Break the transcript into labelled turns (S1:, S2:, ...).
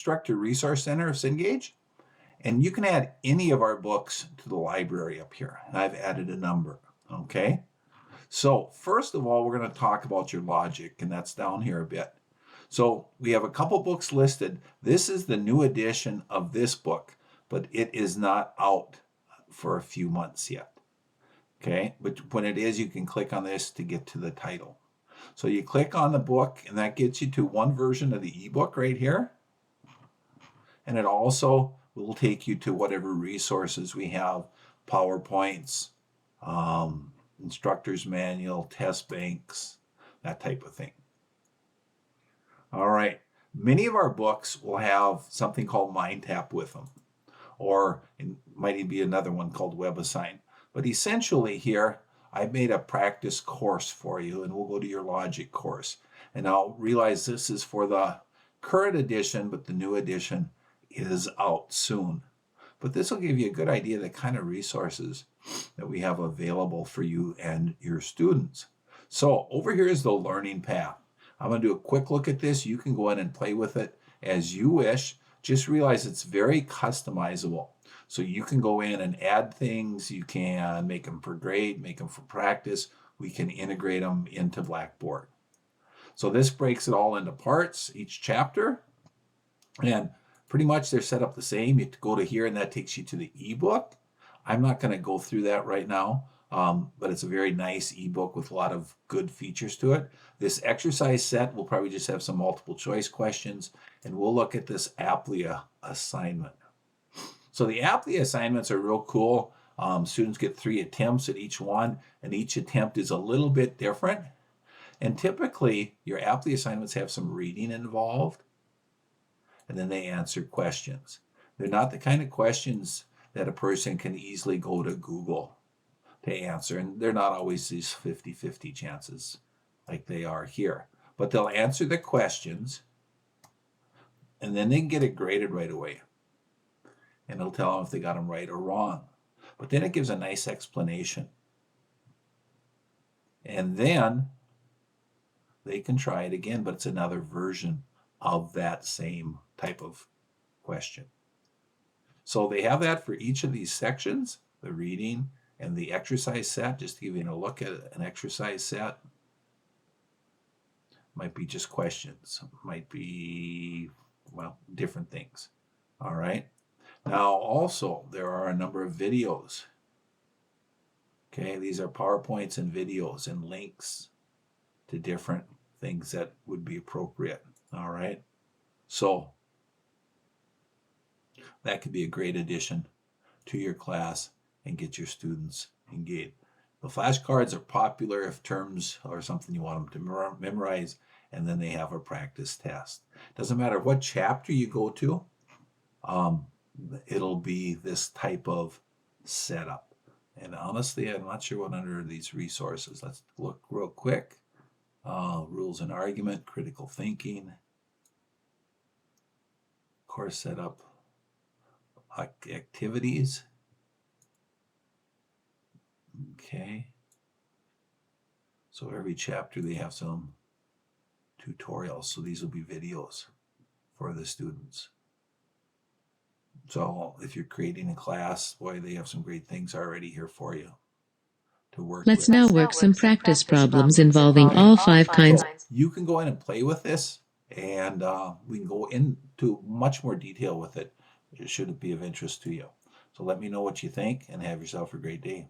S1: Instructor Resource Center of Cengage, and you can add any of our books to the library up here. And I've added a number, okay? So first of all, we're going to talk about your logic, and that's down here a bit. So we have a couple books listed. This is the new edition of this book, but it is not out for a few months yet. Okay, but when it is, you can click on this to get to the title. So you click on the book, and that gets you to one version of the ebook right here. And it also will take you to whatever resources we have, PowerPoints, instructor's manual, test banks, that type of thing. All right, many of our books will have something called MindTap with them, or it might even be another one called WebAssign. But essentially here, I've made a practice course for you, and we'll go to your logic course. And I'll realize this is for the current edition, but the new edition is out soon. But this will give you a good idea of the kind of resources that we have available for you and your students. So over here is the learning path. I'm going to do a quick look at this. You can go in and play with it as you wish. Just realize it's very customizable. So you can go in and add things. You can make them for grade, make them for practice. We can integrate them into Blackboard. So this breaks it all into parts, each chapter. And pretty much they're set up the same. You have to go to here, and that takes you to the ebook. I'm not going to go through that right now, but it's a very nice ebook with a lot of good features to it. This exercise set will probably just have some multiple choice questions, and we'll look at this Applia assignment. So the Applia assignments are real cool. Students get 3 attempts at each one, and each attempt is a little bit different. And typically, your Applia assignments have some reading involved, and then they answer questions. They're not the kind of questions that a person can easily go to Google to answer, and they're not always these 50-50 chances like they are here. But they'll answer the questions, and then they can get it graded right away. And it'll tell them if they got them right or wrong. But then it gives a nice explanation. And then they can try it again, but it's another version of that same type of question. So they have that for each of these sections, the reading and the exercise set. Just to give you a look at an exercise set. Might be just questions, might be, well, different things. All right. Now also, there are a number of videos. Okay, these are PowerPoints and videos and links to different things that would be appropriate. All right. So that could be a great addition to your class and get your students engaged. The flashcards are popular if terms are something you want them to memorize, and then they have a practice test. Doesn't matter what chapter you go to, it'll be this type of setup. And honestly, I'm not sure what under these resources. Let's look real quick. Rules and argument, critical thinking, course setup, activities. Okay. So every chapter they have some tutorials. So these will be videos for the students. So if you're creating a class, boy, they have some great things already here for you to work with.
S2: Let's now work some practice problems involving all 5 kinds.
S1: You can go in and play with this, and we can go into much more detail with it should it be of interest to you. So let me know what you think, and have yourself a great day.